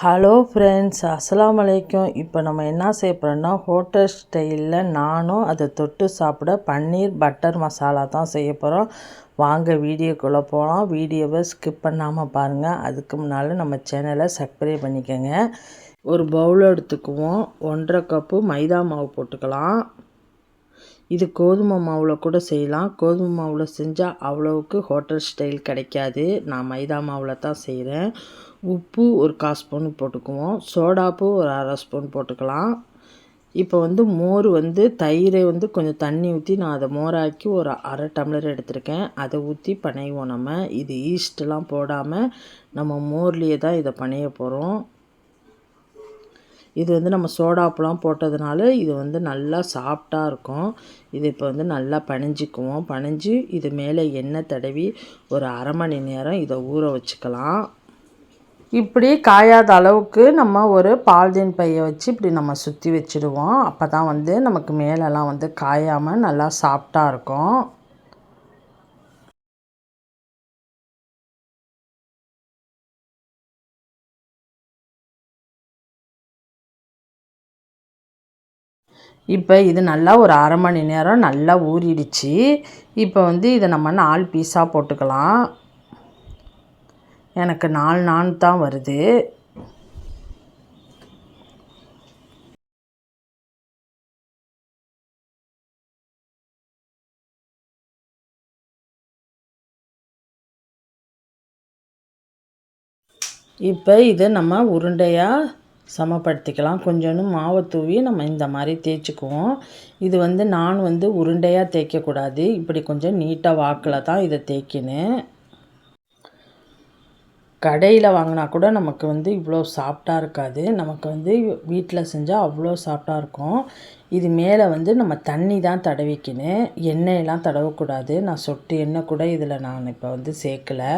Hello friends, அஸ்ஸலாமு அலைக்கும். இப்போ நம்ம என்ன செய்ய போகிறோம்னா, ஹோட்டல் ஸ்டைலில் நானும் அதை தொட்டு சாப்பிட பன்னீர் பட்டர் மசாலா தான் செய்ய போகிறோம். வாங்க வீடியோக்குள்ளே போகலாம். வீடியோவை ஸ்கிப் பண்ணாமல் பாருங்கள். அதுக்கு முன்னால் நம்ம சேனலை சப்ஸ்கிரைப் பண்ணிக்கோங்க. ஒரு பவுல் எடுத்துக்குவோம். 1.5 கப்பு மைதா மாவு போட்டுக்கலாம். இது கோதுமை மாவில் கூட செய்யலாம். கோதுமை மாவில் செஞ்சால் அவ்வளோவுக்கு ஹோட்டல் ஸ்டைல் கிடைக்காது. நான் மைதா மாவில் தான் செய்கிறேன். உப்பு ஒரு 1/4 ஸ்பூன் போட்டுக்குவோம். சோடாப்பு ஒரு 1/2 ஸ்பூன் போட்டுக்கலாம். இப்போ மோர் தயிரை கொஞ்சம் தண்ணி ஊற்றி நான் அதை மோராக்கி ஒரு 1/2 டம்ளர் எடுத்திருக்கேன். அதை ஊற்றி பனைவோம். நம்ம இது ஈஸ்ட்லாம் போடாமல் நம்ம மோர்லேயே தான் இதை பனைய போகிறோம். இது நம்ம சோடாப்புலாம் போட்டதுனால இது நல்லா சாஃப்டாக இருக்கும். இது இப்போ நல்லா பனைஞ்சிக்குவோம். பனைஞ்சு இது மேலே எண்ணெய் தடவி ஒரு 1/2 மணி நேரம் இதை ஊற வச்சுக்கலாம். இப்படி காயாத அளவுக்கு நம்ம ஒரு பாலிதீன் பையை வச்சு இப்படி நம்ம சுற்றி வச்சுடுவோம். அப்போ தான் நமக்கு மேலெல்லாம் காயாமல் நல்லா சாஃப்டாக இருக்கும். இப்போ இது நல்லா ஒரு 1/2 மணி நேரம் நல்லா ஊறிடுச்சு. இப்போ இதை நம்ம 4 பீஸாக போட்டுக்கலாம். எனக்கு 4 நான் தான் வருது. இப்போ இதை நம்ம உருண்டையாக சமப்படுத்திக்கலாம். கொஞ்சோண்டு மாவை தூவி நம்ம இந்த மாதிரி தேய்ச்சிக்குவோம். இது நான் உருண்டையாக தேய்க்கக்கூடாது. இப்படி கொஞ்சம் நீட்டாக வாக்கில் தான் இதை தேய்க்கணும். கடையில் வாங்கினா கூட நமக்கு இவ்வளோ சாஃப்டாக இருக்காது. நமக்கு வீட்டில் செஞ்சால் அவ்வளோ சாஃப்டாக இருக்கும். இது மேலே நம்ம தண்ணி தான் தடவிக்கணும். எண்ணெயெல்லாம் தடவக்கூடாது. நான் சொட்டு எண்ணெய் கூட இதில் நான் இப்போ சேர்க்கலை.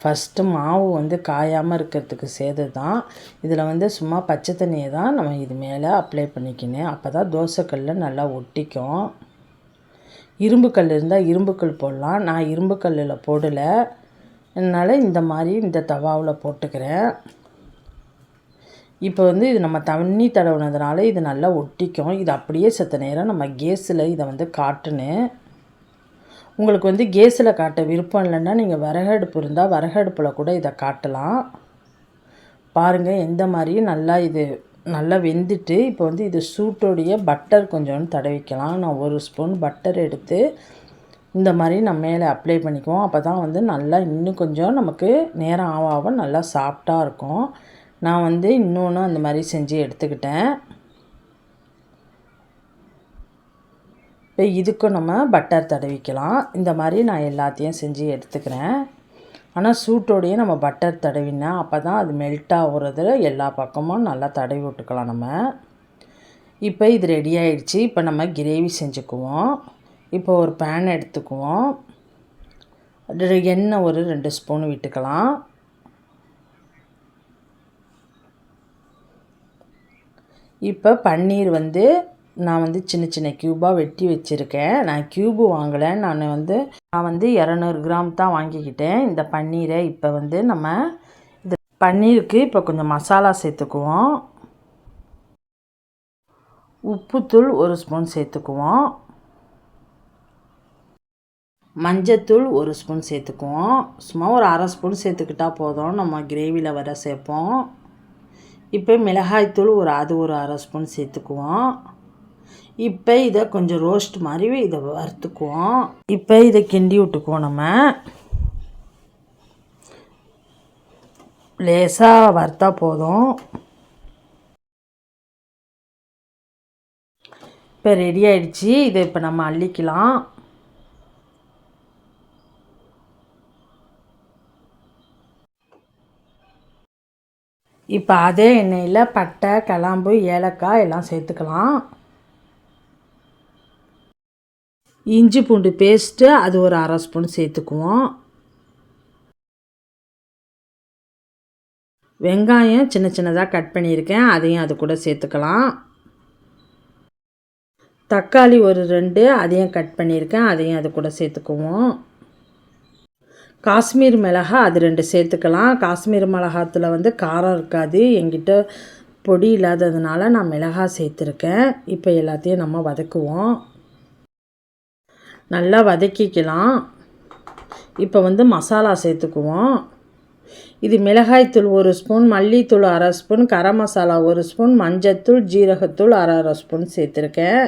ஃபஸ்ட்டு மாவு காயாமல் இருக்கிறதுக்கு செய்தது தான். இதில் சும்மா பச்சை தண்ணியை தான் நம்ம இது மேலே அப்ளை பண்ணிக்கணும். அப்போ தான் தோசைக்கல்லில் நல்லா ஒட்டிக்கும். இரும்பு கல் இருந்தால் இரும்பு கல் போடலாம். நான் இரும்பு கல்லில் போடலை. அதனால் இந்த மாதிரி இந்த தவாவில் போட்டுக்கிறேன். இப்போ இது நம்ம தண்ணி தடவுனதுனால இது நல்லா ஒட்டிக்கும். இது அப்படியே செத்த நேரம் நம்ம கேஸில் இதை காட்டணும். உங்களுக்கு கேஸில் காட்ட விருப்பம் இல்லைன்னா நீங்கள் விறகடுப்பு இருந்தால் விறகடுப்பில் கூட இதை காட்டலாம். பாருங்கள் எந்த மாதிரி நல்லா இது நல்லா வெந்துட்டு இப்போ இது சூட்டோடைய பட்டர் கொஞ்சோன்னு தடவிக்கலாம். நான் 1 ஸ்பூன் பட்டர் எடுத்து இந்த மாதிரி நம்ம மேலே அப்ளை பண்ணிக்குவோம். அப்போ தான் நல்லா இன்னும் கொஞ்சம் நமக்கு நேரம் ஆக நல்லா சாஃப்டாக இருக்கும். நான் இன்னொன்று அந்த மாதிரி செஞ்சு எடுத்துக்கிட்டேன். இப்போ இதுக்கும் நம்ம பட்டர் தடவிக்கலாம். இந்த மாதிரி நான் எல்லாத்தையும் செஞ்சு எடுத்துக்கிறேன். ஆனால் சூட்டோடையே நம்ம பட்டர் தடவினா அப்போ தான் அது மெல்ட் ஆகுறது எல்லா பக்கமும் நல்லா தடவி விட்டுக்கலாம் நம்ம. இப்போ இது ரெடி ஆகிடுச்சு. இப்போ நம்ம கிரேவி செஞ்சுக்குவோம். இப்போ ஒரு பேன் எடுத்துக்குவோம். எண்ணெய் ஒரு 2 ஸ்பூன் விட்டுக்கலாம். இப்போ பன்னீர் நான் சின்ன சின்ன க்யூபாக வெட்டி வச்சுருக்கேன். நான் க்யூபு வாங்கலை. நான் 200 கிராம் தான் வாங்கிக்கிட்டேன் இந்த பன்னீரை. இப்போ நம்ம இந்த பன்னீருக்கு இப்போ கொஞ்சம் மசாலா சேர்த்துக்குவோம். உப்புத்தூள் 1 ஸ்பூன் சேர்த்துக்குவோம். மஞ்சத்தூள் 1 ஸ்பூன் சேர்த்துக்குவோம். சும்மா ஒரு 1/2 ஸ்பூன் சேர்த்துக்கிட்டால் போதும். நம்ம கிரேவியில் வர சேர்ப்போம். இப்போ மிளகாய்த்தூள் ஒரு 1/2 ஸ்பூன் சேர்த்துக்குவோம். இப்போ இதை கொஞ்சம் ரோஸ்ட் மாதிரி இதை வறுத்துக்குவோம். இப்போ இதை கிண்டி விட்டுக்குவோம். நம்ம லேசாக வறுத்தா போதும். இப்போ ரெடி ஆகிடுச்சி. இதை இப்போ நம்ம அள்ளிக்கலாம். இப்போ அதே எண்ணெயில் பட்டை, கிராம்பு, ஏலக்காய் எல்லாம் சேர்த்துக்கலாம். இஞ்சி பூண்டு பேஸ்ட்டு அது ஒரு 1/2 ஸ்பூன் சேர்த்துக்குவோம். வெங்காயம் சின்ன சின்னதாக கட் பண்ணியிருக்கேன். அதையும் அது கூட சேர்த்துக்கலாம். தக்காளி ஒரு 2 அதையும் கட் பண்ணியிருக்கேன். அதையும் அது கூட சேர்த்துக்குவோம். காஷ்மீர் மிளகா அது 2 சேர்த்துக்கலாம். காஷ்மீர் மிளகாத்தில் வந்து காரம் இருக்காது, என்கிட்ட பொடி இல்லாததுனால நான் மிளகாய் சேர்த்துருக்கேன். இப்போ எல்லாத்தையும் நம்ம வதக்குவோம். நல்லா வதக்கிக்கலாம். இப்போ வந்து மசாலா சேர்த்துக்குவோம். இது மிளகாய்த்தூள் 1 ஸ்பூன், மல்லித்தூள் 1/2 ஸ்பூன், கரம் மசாலா 1 ஸ்பூன், மஞ்சத்தூள், ஜீரகத்தூள் 1/2 ஸ்பூன் சேர்த்துருக்கேன்.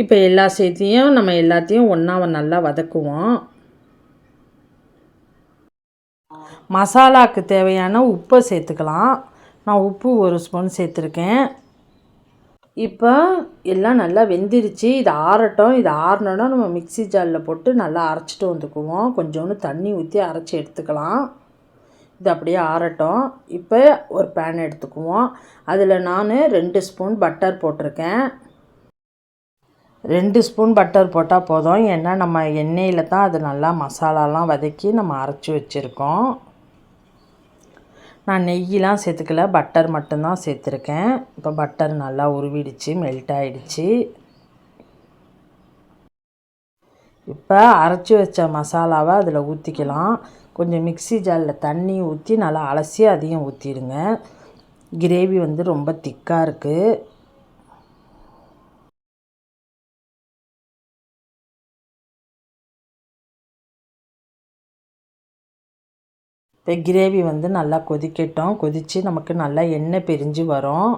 இப்போ நம்ம எல்லாத்தையும் ஒன்றா நல்லா வதக்குவோம். மசாலாவுக்கு தேவையான உப்பை சேர்த்துக்கலாம். நான் உப்பு 1 ஸ்பூன் சேர்த்துருக்கேன். இப்போ எல்லாம் நல்லா வெந்துருச்சு. இது ஆறட்டும். இது ஆறினோன்னா நம்ம மிக்ஸி ஜாரில் போட்டு நல்லா அரைச்சிட்டு வந்துக்குவோம். கொஞ்சோண்டு தண்ணி ஊற்றி அரைச்சி எடுத்துக்கலாம். இது அப்படியே ஆறட்டும். இப்போ ஒரு பேன் எடுத்துக்குவோம். அதில் நான் 2 ஸ்பூன் பட்டர் போட்டிருக்கேன். 2 ஸ்பூன் பட்டர் போட்டால் போதும். ஏன்னா நம்ம எண்ணெயில் தான் அது நல்லா மசாலாலாம் வதக்கி நம்ம அரைச்சி வச்சுருக்கோம். நான் நெய்யெலாம் சேர்த்துக்கல, பட்டர் மட்டும்தான் சேர்த்துருக்கேன். இப்போ பட்டர் நல்லா உருவிடுச்சு, மெல்ட் ஆகிடுச்சு. இப்போ அரைச்சி வச்ச மசாலாவை அதில் ஊற்றிக்கலாம். கொஞ்சம் மிக்ஸி ஜாரில் தண்ணி ஊற்றி நல்லா அலசி அதையும் ஊற்றிடுங்க. கிரேவி வந்து ரொம்ப திக்காக இருக்குது. இப்போ கிரேவி வந்து நல்லா கொதிக்கட்டும். கொதித்து நமக்கு நல்லா எண்ணெய் பிரிஞ்சு வரும்.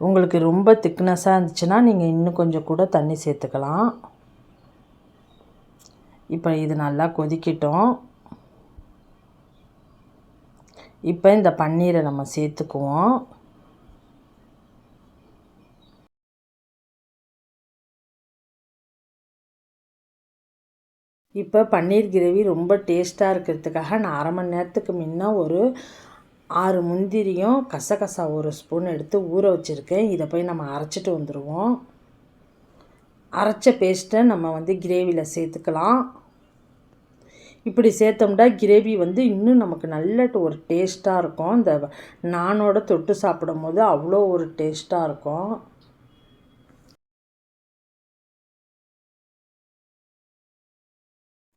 உங்களுக்கு ரொம்ப திக்னஸாக இருந்துச்சுன்னா நீங்கள் இன்னும் கொஞ்சம் கூட தண்ணி சேர்த்துக்கலாம். இப்போ இது நல்லா கொதிக்கட்டும். இப்போ இந்த பன்னீரை நம்ம சேர்த்துக்குவோம். இப்போ பன்னீர் கிரேவி ரொம்ப டேஸ்ட்டாக இருக்கிறதுக்காக நான் 1/2 மணி நேரத்துக்கு முன்ன ஒரு 6 முந்திரியும் கசகசா 1 ஸ்பூன் எடுத்து ஊற வச்சுருக்கேன். இதை போய் நம்ம அரைச்சிட்டு வந்துடுவோம். அரைச்ச பேஸ்ட்டை நம்ம வந்து கிரேவியில் சேர்த்துக்கலாம். இப்படி சேர்த்தோம்னா கிரேவி வந்து இன்னும் நமக்கு நல்ல ஒரு டேஸ்ட்டாக இருக்கும். இந்த நானோட தொட்டு சாப்பிடும் போது அவ்வளோ ஒரு டேஸ்ட்டாக இருக்கும்.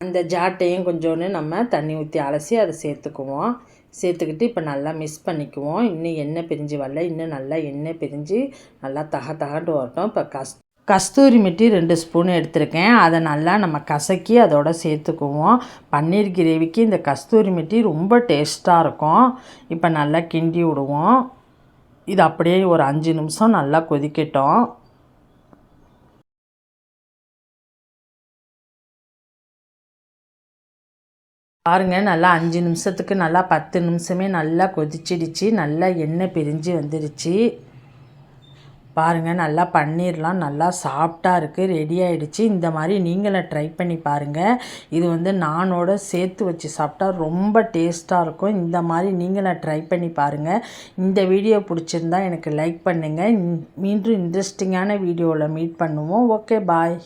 அந்த ஜாட்டையும் கொஞ்சோன்னு நம்ம தண்ணி ஊற்றி அலசி அதை சேர்த்துக்குவோம். சேர்த்துக்கிட்டு இப்போ நல்லா மிக்ஸ் பண்ணிக்குவோம். இன்னும் எண்ணெய் பிரிஞ்சு வரல, இன்னும் நல்லா எண்ணெய் பிரிஞ்சு நல்லா தகண்டு வரட்டும். இப்போ கஸ்தூரி மெட்டி 2 ஸ்பூன் எடுத்திருக்கேன். அதை நல்லா நம்ம கசக்கி அதோட சேர்த்துக்குவோம். பன்னீர் கிரேவிக்கு இந்த கஸ்தூரி மெட்டி ரொம்ப டேஸ்ட்டாக இருக்கும். இப்போ நல்லா கிண்டி விடுவோம். இது அப்படியே ஒரு 5 நிமிஷம் நல்லா கொதிக்கட்டும். பாருங்கள், நல்லா 5 நிமிஷத்துக்கு நல்லா 10 நிமிஷமே நல்லா கொதிச்சிடுச்சு. நல்லா எண்ணெய் பிரிஞ்சு வந்துடுச்சு. பாருங்கள், நல்லா பன்னீர்லாம் நல்லா சாஃப்டாக இருக்குது, ரெடி ஆகிடுச்சு. இந்த மாதிரி நீங்களும் ட்ரை பண்ணி பாருங்கள். இது வந்து நானோட சேர்த்து வச்சு சாப்பிட்டா ரொம்ப டேஸ்ட்டாக இருக்கும். இந்த மாதிரி நீங்களும் ட்ரை பண்ணி பாருங்கள். இந்த வீடியோ பிடிச்சிருந்தா எனக்கு லைக் பண்ணுங்கள். மீண்டும் இன்ட்ரெஸ்டிங்கான வீடியோவில் மீட் பண்ணுவோம். ஓகே, பாய்.